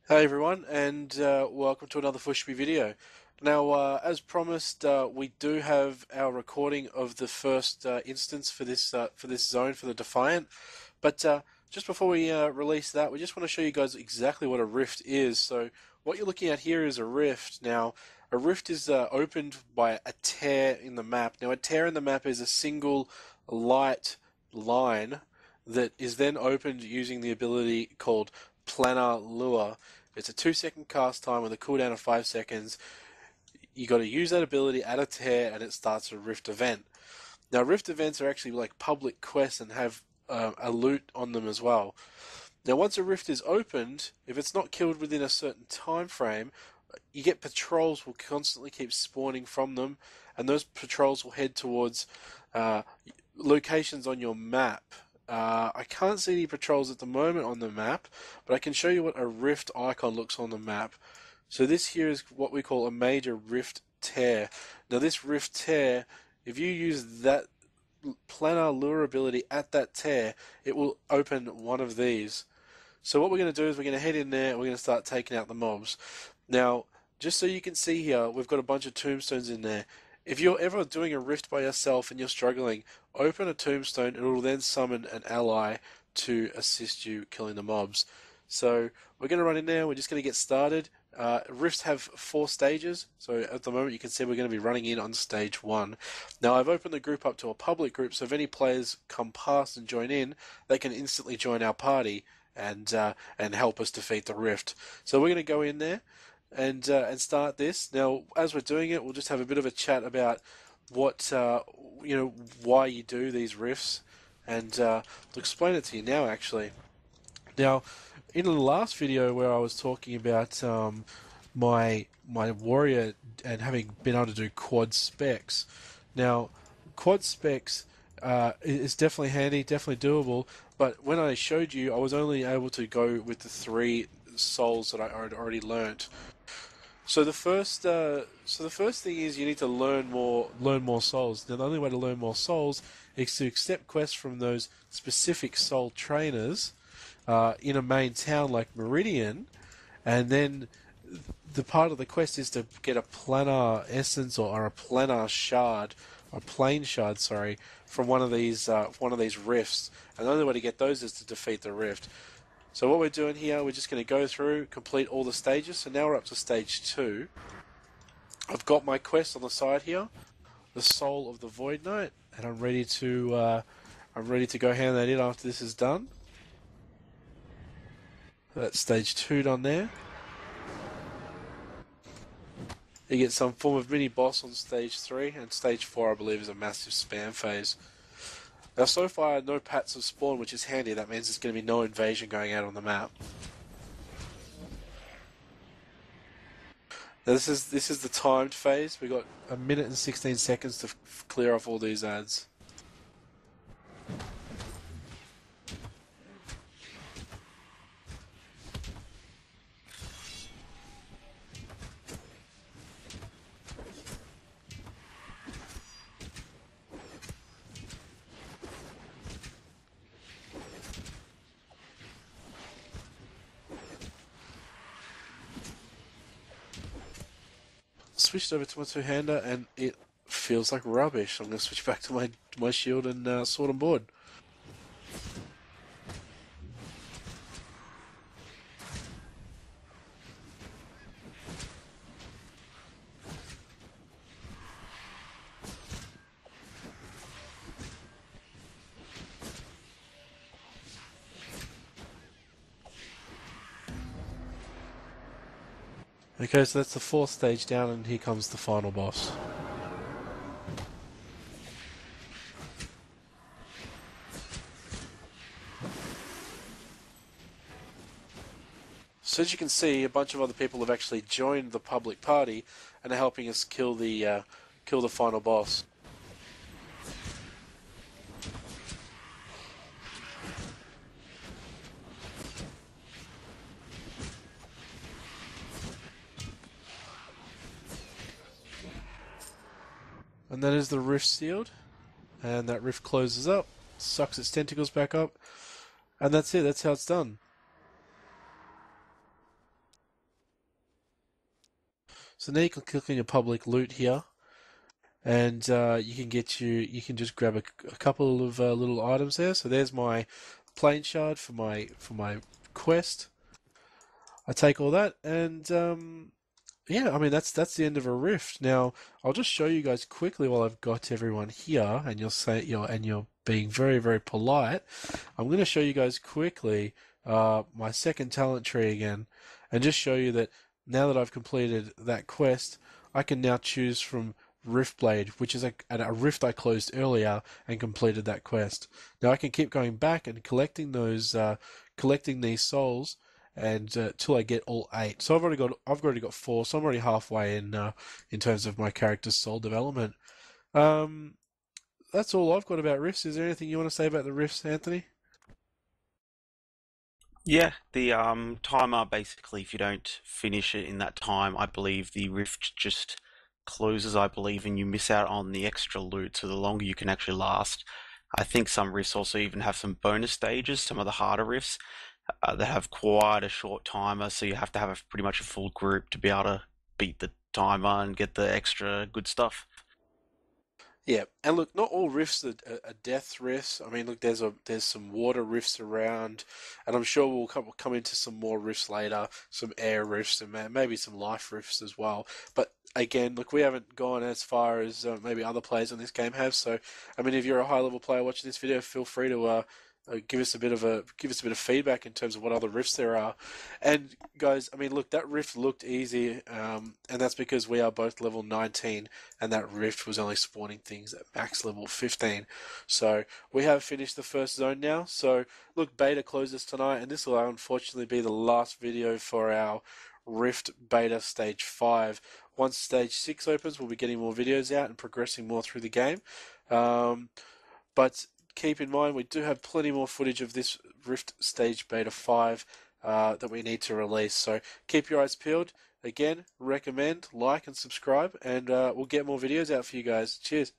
Hey everyone, and welcome to another Fushby video. Now, as promised, we do have our recording of the first instance for this zone for the Defiant. But just before we release that, we just want to show you guys exactly what a rift is. So, what you're looking at here is a rift. Now, a rift is opened by a tear in the map. Now, a tear in the map is a single light line that is then opened using the ability called Planar Lure. It's a 2 second cast time with a cooldown of 5 seconds. You got to use that ability at a tear, and it starts a rift event. Now, rift events are actually like public quests and have a loot on them as well. Now, once a rift is opened, if it's not killed within a certain time frame, you get patrols will constantly keep spawning from them, and those patrols will head towards uh, locations on your map. I can't see any patrols at the moment on the map, but I can show you what a rift icon looks on the map. So this here is what we call a major rift tear. Now this rift tear, if you use that planar lure ability at that tear, it will open one of these. So what we're going to do is we're going to head in there and we're going to start taking out the mobs. Now, just so you can see here, we've got a bunch of tombstones in there. If you're ever doing a rift by yourself and you're struggling, open a tombstone and it will then summon an ally to assist you killing the mobs. So we're going to run in there, we're just going to get started. Rifts have 4 stages, so at the moment you can see we're going to be running in on stage 1. Now I've opened the group up to a public group, so if any players come past and join in, they can instantly join our party and help us defeat the rift. So we're going to go in there and start this. Now, as we're doing it, we'll just have a bit of a chat about what why you do these rifts, and I'll explain it to you now. Actually, now in the last video where I was talking about my warrior and having been able to do quad specs. Now, quad specs is definitely handy, definitely doable. But when I showed you, I was only able to go with the 3 souls that I had already learnt. So the first thing is you need to learn more souls. Now the only way to learn more souls is to accept quests from those specific soul trainers in a main town like Meridian, and then the part of the quest is to get a planar essence or a planar shard, a plane shard, sorry, from one of these rifts. And the only way to get those is to defeat the rift. So what we're doing here, we're just going to go through, complete all the stages. So now we're up to stage 2. I've got my quest on the side here, the Soul of the Void Knight, and I'm ready to go hand that in after this is done. That's stage 2 done there. You get some form of mini boss on stage 3, and stage 4 I believe is a massive spam phase. Now so far no pats have spawned, which is handy. That means there's going to be no invasion going out on the map. Now this is the timed phase. We got 1 minute and 16 seconds to clear off all these ads. Switched over to my two-hander and it feels like rubbish. I'm going to switch back to my shield and sword and board. Okay, so that's the 4th stage down, and here comes the final boss. So as you can see, a bunch of other people have actually joined the public party and are helping us kill the final boss. And that is the rift sealed, and that rift closes up, sucks its tentacles back up, and that's it. That's how it's done. So now you can click on your public loot here, and you can just grab a couple of little items there. So there's my plane shard for my quest. I take all that, and yeah, I mean that's the end of a rift. Now I'll just show you guys quickly while I've got everyone here, and you're being very very polite. I'm going to show you guys quickly my second talent tree again, and just show you that now that I've completed that quest, I can now choose from Riftblade, which is a rift I closed earlier and completed that quest. Now I can keep going back and collecting these souls and till I get all 8. So I've already got 4, so I'm already halfway in terms of my character's soul development. Um, that's all I've got about rifts. Is there anything you want to say about the rifts, Anthony? Yeah, the timer basically, if you don't finish it in that time, I believe the rift just closes, I believe, and you miss out on the extra loot. So the longer you can actually last. I think some rifts also even have some bonus stages, some of the harder rifts that have quite a short timer, so you have to have pretty much a full group to be able to beat the timer and get the extra good stuff. Yeah, and look, not all rifts are death rifts. I mean, look, there's some water rifts around, and I'm sure we'll come into some more rifts later, some air rifts and maybe some life rifts as well. But again, look, we haven't gone as far as maybe other players on this game have. So, I mean, if you're a high level player watching this video, feel free to give us a bit of feedback in terms of what other rifts there are. And guys, I mean, look, that rift looked easy, and that's because we are both level 19, and that rift was only spawning things at max level 15. So we have finished the first zone now. So look, beta closes tonight, and this will unfortunately be the last video for our Rift Beta Stage 5. Once Stage 6 opens, we'll be getting more videos out and progressing more through the game. Um, but keep in mind, we do have plenty more footage of this Rift Stage Beta 5 that we need to release. So keep your eyes peeled. Again, recommend, like, and subscribe, and we'll get more videos out for you guys. Cheers.